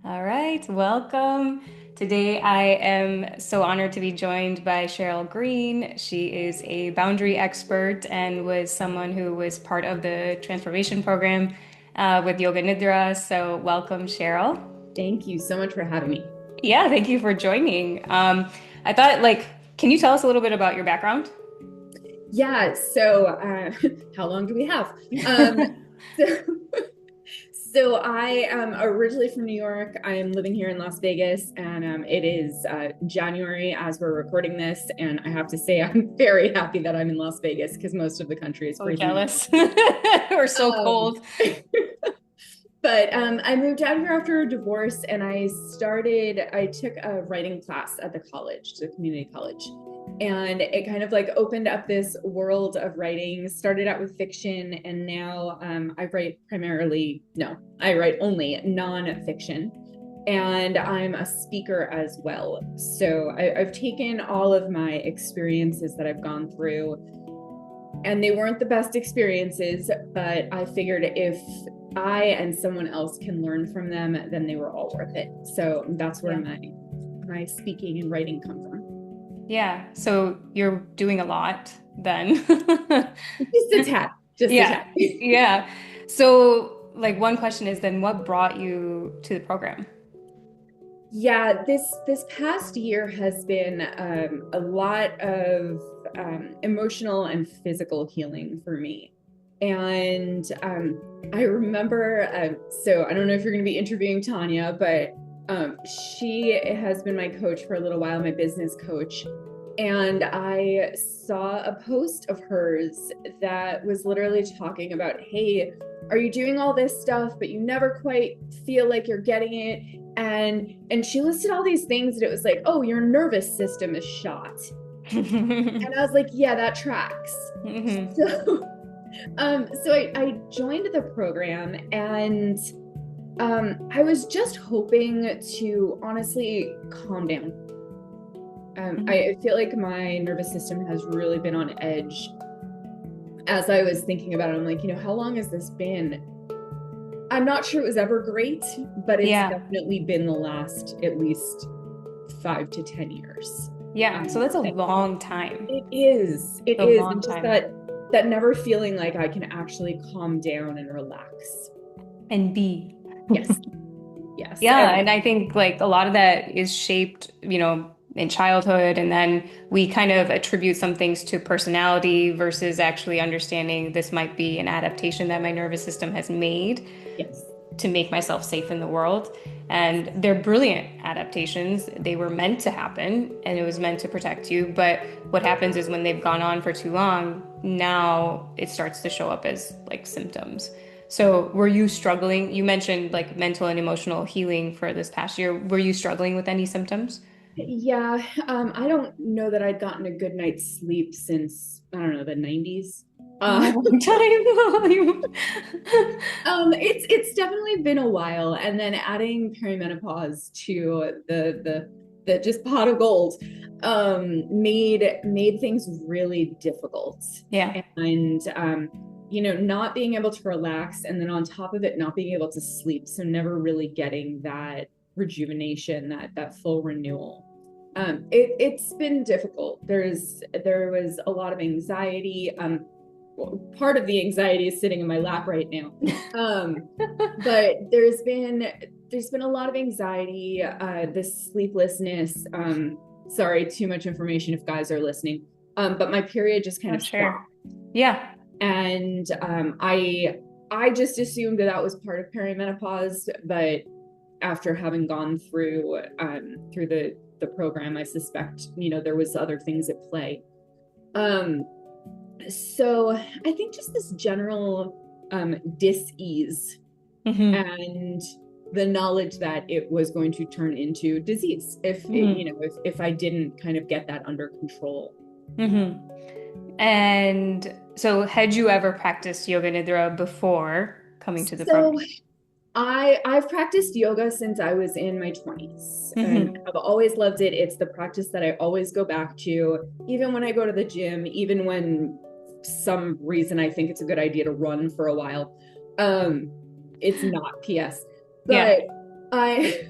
All right, welcome. Today I am so honored to be joined by Sheryl Green. She is a boundary expert and was someone who was part of the transformation program with Yoga Nidra. So welcome, Sheryl. Thank you so much for having me. Yeah, thank you for joining. I thought, can you tell us a little bit about your background? Yeah, how long do we have? Um, so, so I am originally from New York. I am living here in Las Vegas, and it is January as we're recording this. And I have to say, I'm very happy that I'm in Las Vegas because most of the country is So freezing. jealous. We're so Um, cold. but I moved out here after a divorce and I took a writing class at the college, the community college. And it kind of like opened up this world of writing, started out with fiction. And now I write only nonfiction. And I'm a speaker as well. So I've taken all of my experiences that I've gone through, and they weren't the best experiences, but I figured if I and someone else can learn from them, then they were all worth it. So that's where Yeah. my speaking and writing come from. Yeah. So you're doing a lot then. Just a tad, just a Yeah. tad. Yeah. So, one question is then what brought you to the program? Yeah, this past year has been a lot of emotional and physical healing for me. And I remember, so I don't know if you're going to be interviewing Tanya, but she has been my coach for a little while, my business coach. And I saw a post of hers that was literally talking about, hey, are you doing all this stuff, but you never quite feel like you're getting it? And she listed all these things that it was like, oh, your nervous system is shot. And I was like, yeah, that tracks. Hmm. So I joined the program, and I was just hoping to honestly calm down. I feel like my nervous system has really been on edge as I was thinking about it. I'm like, how long has this been? I'm not sure it was ever great, but it's Yeah. definitely been the last at least 5 to 10 years. Yeah. So Um, that's a long time. it is, it A is, long and just time. that never feeling like I can actually calm down and relax. And B. Yes, yes, Yeah, and and I think a lot of that is shaped, in childhood, and then we kind of attribute some things to personality versus actually understanding this might be an adaptation that my nervous system has made yes, to make myself safe in the world. And they're brilliant adaptations. They were meant to happen and it was meant to protect you. But what happens is when they've gone on for too long, now it starts to show up as symptoms. So, were you struggling? You mentioned mental and emotional healing for this past year. Were you struggling with any symptoms? yeah. I don't know that I'd gotten a good night's sleep since I don't know the 90s. A Uh, long time. it's definitely been a while, and then adding perimenopause to the just pot of gold made things really difficult, Yeah. and not being able to relax, and then on top of it, not being able to sleep, so never really getting that rejuvenation, that full renewal. It's been difficult. There was a lot of anxiety. Part of the anxiety is sitting in my lap right now. Um, but there's been a lot of anxiety, this sleeplessness. Sorry, too much information if guys are listening. But my period just kind Oh, of sure. stopped, Yeah. and I just assumed that was part of perimenopause. But after having gone through the program, I suspect there was other things at play. Um, so I think just this general dis-ease, Hmm. and the knowledge that it was going to turn into disease Hmm. if I didn't kind of get that under control. Hmm. And so, had you ever practiced yoga nidra before coming to the So program? I've practiced yoga since I was in my 20s, and Hmm. I've always loved it. It's the practice that I always go back to, even when I go to the gym, even when some reason I think it's a good idea to run for a while. Um, it's not PS. Yeah. But I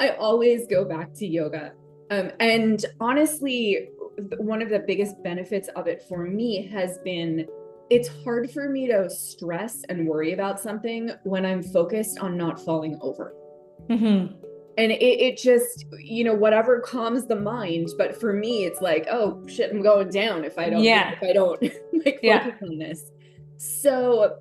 I always go back to yoga. And honestly, one of the biggest benefits of it for me has been it's hard for me to stress and worry about something when I'm focused on not falling over. Mm-hmm. And it just, whatever calms the mind. But for me, it's like, oh shit, I'm going down if I don't, Yeah. if I don't like Yeah. focus on this. So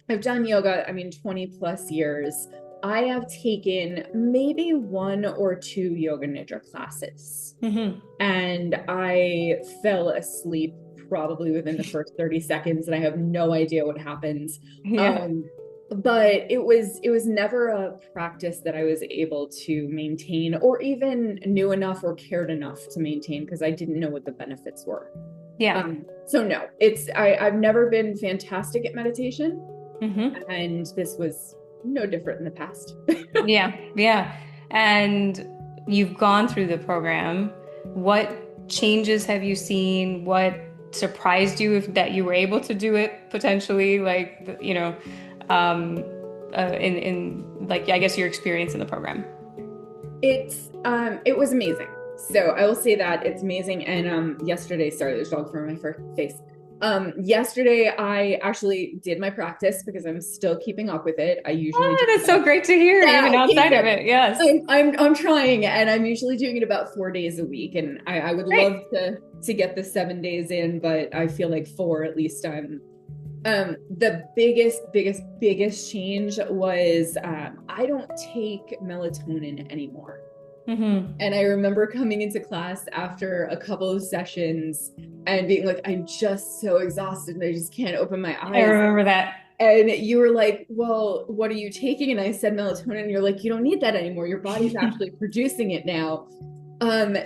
I've done yoga, 20 plus years. I have taken maybe one or two Yoga Nidra classes, Mm-hmm. and I fell asleep probably within the first 30 seconds, and I have no idea what happens. Yeah. Um, but it was never a practice that I was able to maintain or even knew enough or cared enough to maintain because I didn't know what the benefits were. Yeah. So no, I've never been fantastic at meditation. Mm-hmm. And this was no different in the past. Yeah. Yeah. And you've gone through the program. What changes have you seen? What surprised you if that you were able to do it potentially? Like, um, in like, I guess your experience in the program. It was amazing. So I will say that it's amazing. And yesterday, sorry, there's a dog fur on my face. Yesterday I actually did my practice because I'm still keeping up with it. I usually Oh, do that's so great to hear, yeah, even outside of it. Yes. I'm trying, and I'm usually doing it about 4 days a week, and I would Great. love to get the 7 days in, but I feel like four at least. The biggest change was I don't take melatonin anymore. Mm-hmm. And I remember coming into class after a couple of sessions and being like, I'm just so exhausted and I just can't open my I eyes. remember that. And you were like, well, what are you taking? And I said melatonin. And you're like, you don't need that anymore. Your body's actually producing it now.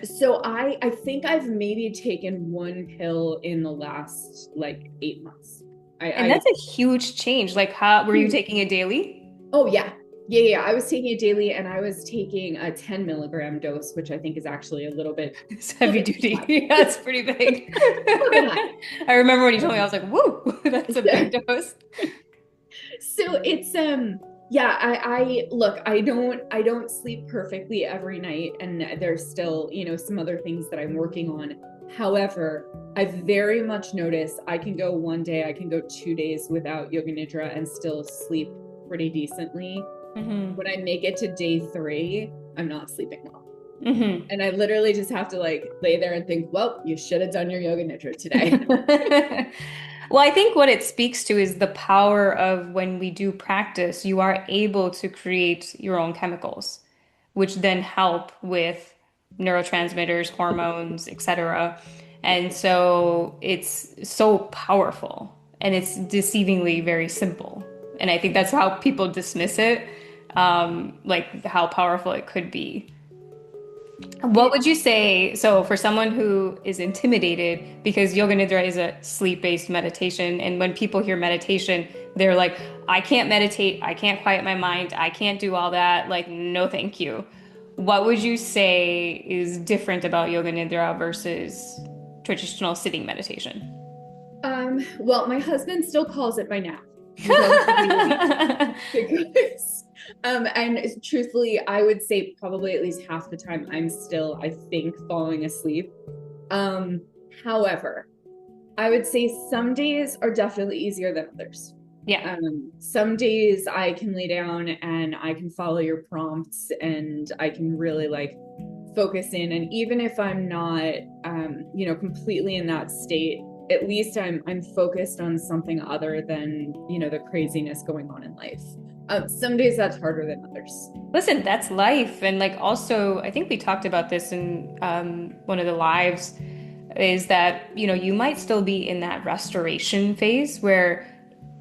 So I think I've maybe taken one pill in the last like 8 months. And that's a huge change. Like, how were you taking it daily? Oh yeah. Yeah. I was taking it daily, and I was taking a 10 milligram dose, which I think is actually a little bit It's heavy duty. Yeah, it's pretty big. high. I remember when you told me, I was like, whoa, that's a big dose. So it's yeah, I look, I don't sleep perfectly every night, and there's still, some other things that I'm working on. However, I very much notice I can go one day, I can go 2 days without yoga nidra and still sleep pretty decently. Mm-hmm. When I make it to day 3, I'm not sleeping well. Mm-hmm. And I literally just have to like lay there and think, well, you should have done your yoga nidra today. Well, I think what it speaks to is the power of when we do practice, you are able to create your own chemicals, which then help with neurotransmitters, hormones, etc. And so it's so powerful and it's deceivingly very simple. And I think that's how people dismiss it, like how powerful it could be. What would you say? So, for someone who is intimidated, because Yoga Nidra is a sleep-based meditation, and when people hear meditation, they're like, I can't meditate, I can't quiet my mind, I can't do all that. Like, no, thank you. What would you say is different about Yoga Nidra versus traditional sitting meditation? Well, my husband still calls it my nap. He tells me because and truthfully, I would say probably at least half the time I'm still, I think, falling asleep. However, I would say some days are definitely easier than others. Yeah. Some days I can lay down and I can follow your prompts and I can really like focus in. And even if I'm not, completely in that state, at least I'm focused on something other than, the craziness going on in life. Some days that's harder than others. Listen, that's life. And like also, I think we talked about this in one of the lives, is that, you might still be in that restoration phase where,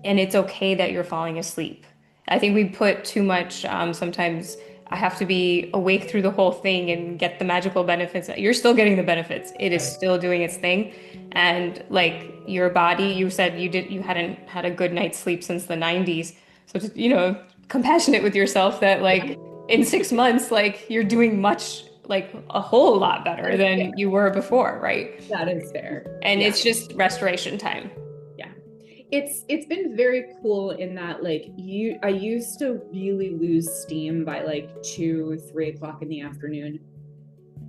and it's okay that you're falling asleep. I think we put too much, sometimes I have to be awake through the whole thing and get the magical benefits. You're still getting the benefits. It is still doing its thing. And like your body, you said you hadn't had a good night's sleep since the 90s. So just, compassionate with yourself that like in 6 months, like you're doing much, like a whole lot better than you were before, right? That is fair. And Yeah. it's just restoration time. Yeah. It's been very cool in that like I used to really lose steam by like 2, 3 o'clock in the afternoon.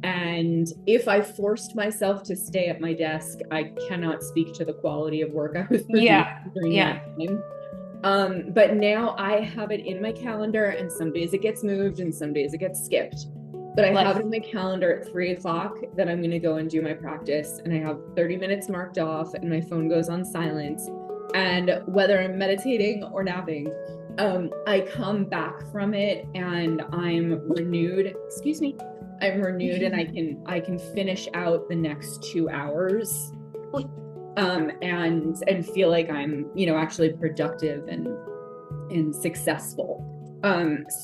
And if I forced myself to stay at my desk, I cannot speak to the quality of work I was producing Yeah. during Yeah. that time. But now I have it in my calendar, and some days it gets moved and some days it gets skipped. But I have it in my calendar at 3 o'clock that I'm going to go and do my practice. And I have 30 minutes marked off, and my phone goes on silent. And whether I'm meditating or napping, I come back from it and I'm renewed. Excuse me. I'm renewed, and I can finish out the next 2 hours, and feel like I'm, actually productive and successful.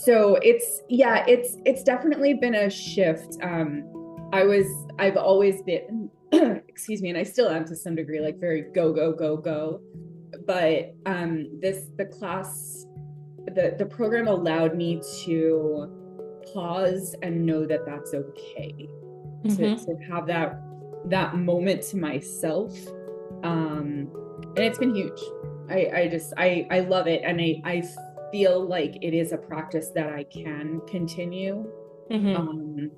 So it's definitely been a shift. I've always been, excuse me, and I still am to some degree, like very go, go, go, go. But the program allowed me to pause and know that that's okay. To have that moment to myself. And it's been huge. I love it. And I feel like it is a practice that I can continue. And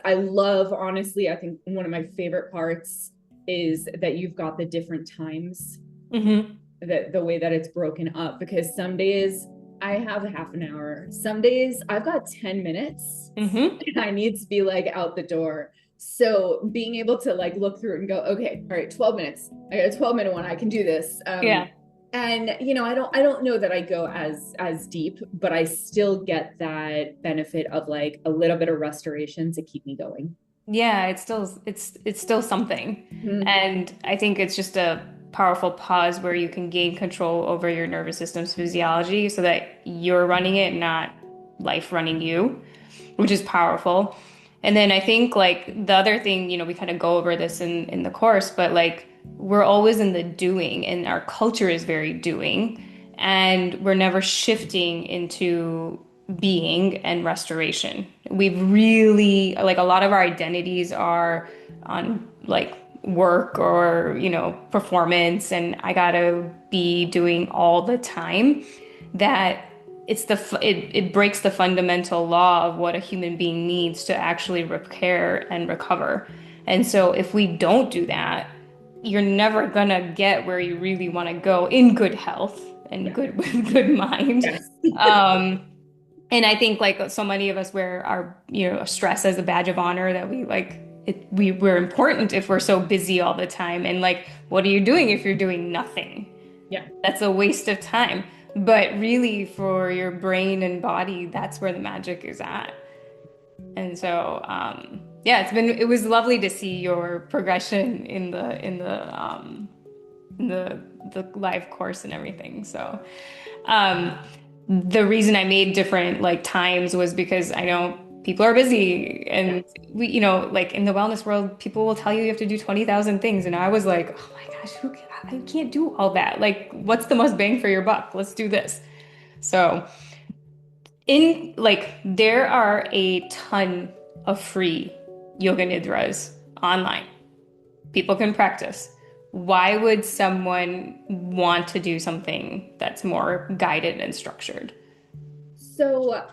I love, honestly, I think one of my favorite parts is that you've got the different times, the way that it's broken up, because some days I have a half an hour. Some days I've got 10 minutes and I need to be like out the door. So being able to like look through it and go, okay, all right, 12 minutes. I got a 12-minute one. I can do this. Yeah. And I don't know that I go as deep, but I still get that benefit of like a little bit of restoration to keep me going. Yeah, it's still something. And I think it's just a powerful pause where you can gain control over your nervous system's physiology so that you're running it, not life running you, which is powerful. And then I think like the other thing, we kind of go over this in the course, but like we're always in the doing and our culture is very doing, and we're never shifting into being and restoration. We've really, like, a lot of our identities are on like work or, performance, and I gotta be doing all the time. That it breaks the fundamental law of what a human being needs to actually repair and recover. And so if we don't do that, you're never gonna get where you really want to go in good health and good mind. Yes. And I think like so many of us wear our, stress as a badge of honor, that we like it, we're important if we're so busy all the time. And like, what are you doing if you're doing nothing? Yeah. That's a waste of time. But really, for your brain and body, that's where the magic is at. And so, yeah, it was lovely to see your progression in the live course and everything. So, the reason I made different like times was because I know people are busy, and we, like in the wellness world, people will tell you have to do 20,000 things. And I was like, oh my gosh, I can't do all that. Like, what's the most bang for your buck? Let's do this. So there are a ton of free yoga nidras online. People can practice. Why would someone want to do something that's more guided and structured? So,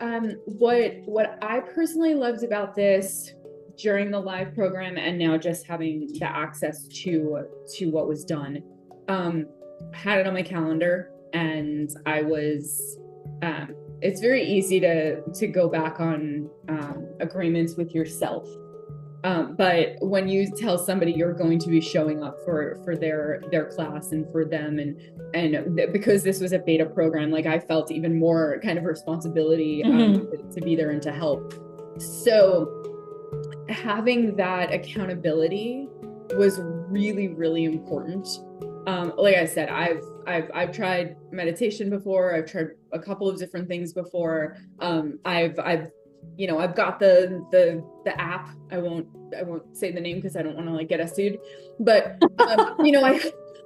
what I personally loved about this during the live program, and now just having the access to what was done, had it on my calendar, and I was. It's very easy to go back on agreements with yourself. But when you tell somebody you're going to be showing up for their class and for them, and because this was a beta program, like I felt even more kind of responsibility to be there and to help. So having that accountability was really, really important. Like I said, I've tried meditation before. I've tried a couple of different things before. I've got the app. I won't say the name because I don't want to like get us sued. But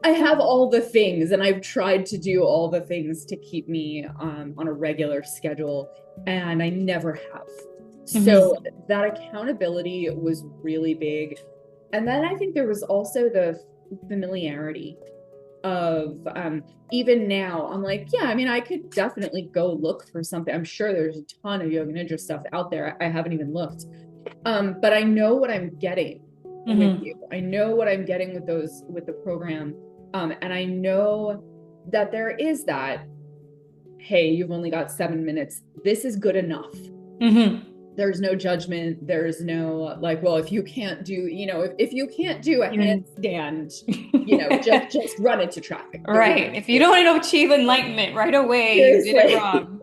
I have all the things, and I've tried to do all the things to keep me on a regular schedule, and I never have. So that accountability was really big. And then I think there was also the familiarity. of even now I'm like, yeah, I mean, I could definitely go look for something. I'm sure there's a ton of Yoga Nidra stuff out there. I haven't even looked. But I know what I'm getting with you. I know what I'm getting with the program. And I know that there is that, hey, you've only got 7 minutes. This is good enough. There's no judgment. There's no like, well, if you can't do, if you can't do a handstand, just run into traffic. Right. If you don't achieve enlightenment right away, you did it wrong.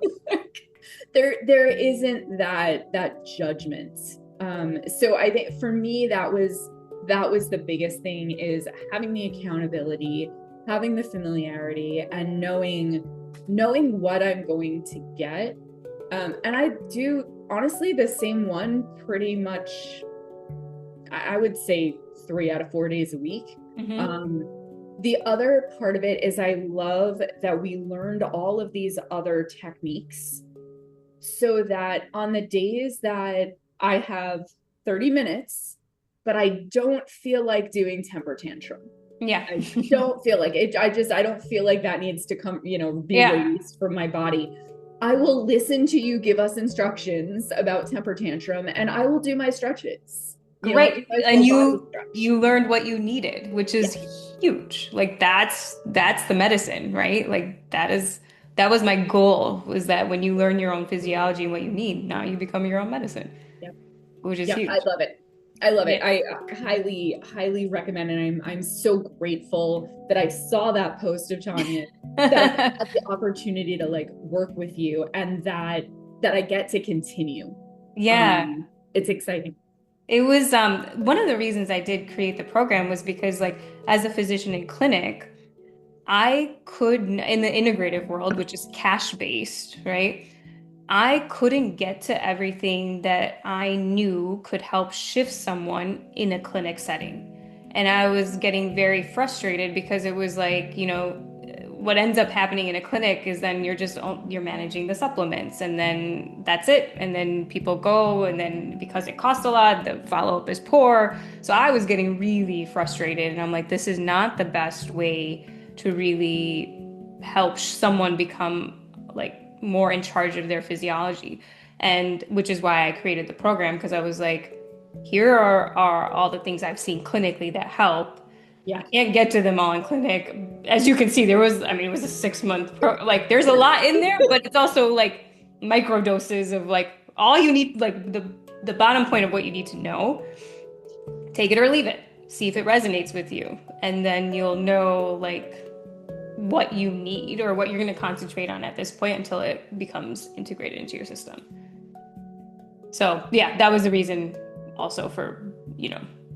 There isn't that judgment. So I think for me, that was the biggest thing, is having the accountability, having the familiarity, and knowing what I'm going to get. And I do honestly the same one pretty much, I would say 3 out of 4 days a week. The other part of it is I love that we learned all of these other techniques, so that on the days that I have 30 minutes, but I don't feel like doing temper tantrum. Yeah. I don't feel like it. I don't feel like that needs to come, be released from my body. I will listen to you give us instructions about temper tantrum, and I will do my stretches. Great. And you learned what you needed, which is huge. Like that's the medicine, right? Like that was my goal, was that when you learn your own physiology and what you need, now you become your own medicine. Which is huge. I love it. I love it. I highly, highly recommend it. And I'm so grateful that I saw that post of Tanya, that I had the opportunity to like work with you, and that I get to continue. Yeah. It's exciting. It was one of the reasons I did create the program was because, like, as a physician in clinic, I could, in the integrative world, which is cash-based, right? I couldn't get to everything that I knew could help shift someone in a clinic setting. And I was getting very frustrated because it was like, what ends up happening in a clinic is then you're managing the supplements, and then that's it. And then people go, and then because it costs a lot, the follow-up is poor. So I was getting really frustrated, and I'm like, this is not the best way to really help someone become like more in charge of their physiology. And which is why I created the program, because I was like, here are all the things I've seen clinically that help. I can't get to them all in clinic. As you can see, it was a 6-month like there's a lot in there, but it's also like micro doses of like all you need, like the bottom point of what you need to know. Take it or leave it. See if it resonates with you. And then you'll know like what you need or what you're going to concentrate on at this point until it becomes integrated into your system. So yeah, that was the reason also for,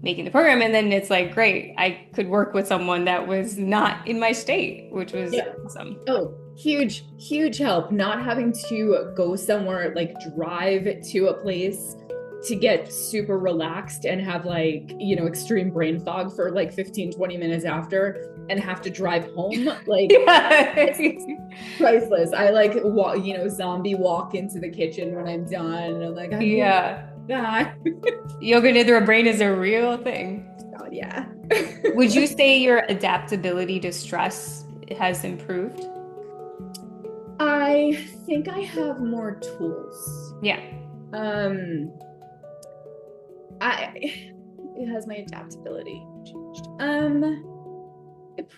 making the program. And then it's like, great, I could work with someone that was not in my state, which was awesome. Oh, huge, huge help. Not having to go somewhere, like drive to a place to get super relaxed and have like, extreme brain fog for like 15, 20 minutes after, and have to drive home. Like, it's priceless. I like, zombie walk into the kitchen when I'm done. And I'm like, Yoga Nidra brain is a real thing. God, yeah. Would you say your adaptability to stress has improved? I think I have more tools. Yeah. It has my adaptability changed. It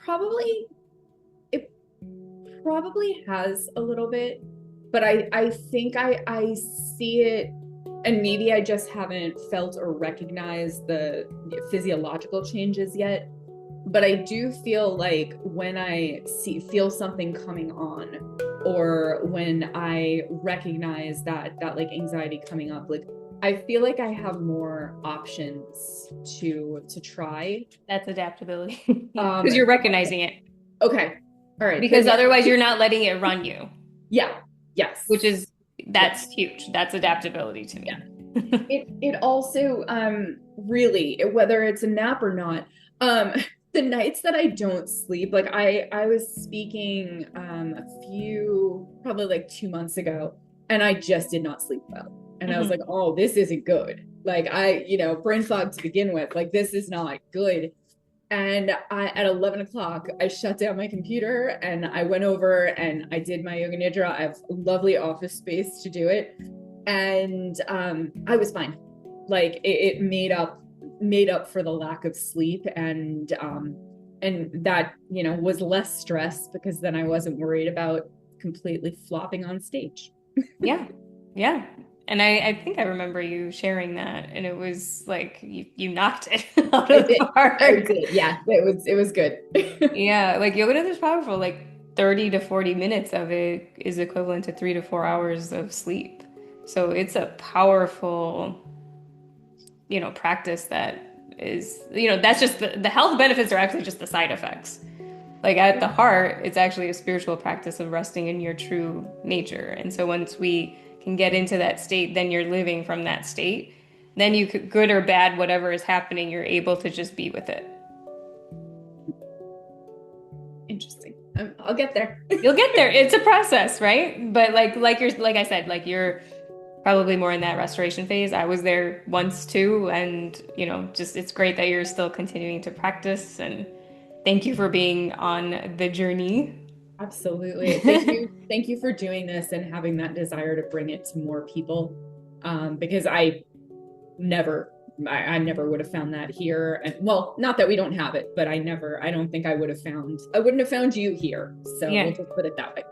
probably has a little bit, but I think I see it, and maybe I just haven't felt or recognized the physiological changes yet. But I do feel like when I feel something coming on, or when I recognize that like anxiety coming up, like I feel like I have more options to try. That's adaptability. Because you're recognizing it. Okay. All right. Because otherwise you're not letting it run you. Yeah. Yes. That's huge. That's adaptability to me. Yeah. It also really, whether it's a nap or not, the nights that I don't sleep, like I was speaking probably like 2 months ago, and I just did not sleep well. And I was like, oh, this isn't good. Like brain fog to begin with, like this is not good. And at 11 o'clock, I shut down my computer and I went over and I did my yoga nidra. I have a lovely office space to do it. And I was fine. Like it made up for the lack of sleep, and that, you know, was less stress because then I wasn't worried about completely flopping on stage. Yeah. Yeah. And I think I remember you sharing that, and it was like you knocked it out I of the did. I park. did. Yeah, it was good. Yeah, like yoga is powerful. Like 30 to 40 minutes of it is equivalent to 3 to 4 hours of sleep. So it's a powerful, practice that is, that's just the health benefits are actually just the side effects. Like at the heart, it's actually a spiritual practice of resting in your true nature. And so once we can get into that state, then you're living from that state. Then you could, good or bad, whatever is happening, you're able to just be with it. Interesting. I'll get there. You'll get there. It's a process, right? But like I said, like you're probably more in that restoration phase. I was there once too, and just it's great that you're still continuing to practice, and thank you for being on the journey. Absolutely. Thank you. Thank you for doing this and having that desire to bring it to more people. Because never, I never would have found that here. And well, not that we don't have it, but I don't think I wouldn't have found you here. So Yeah. we'll just put it that way.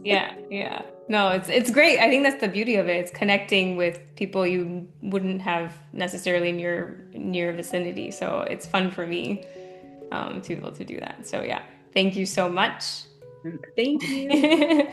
Yeah, yeah. No, it's great. I think that's the beauty of it. It's connecting with people you wouldn't have necessarily in your vicinity. So it's fun for me to be able to do that. So yeah, thank you so much. Thank you.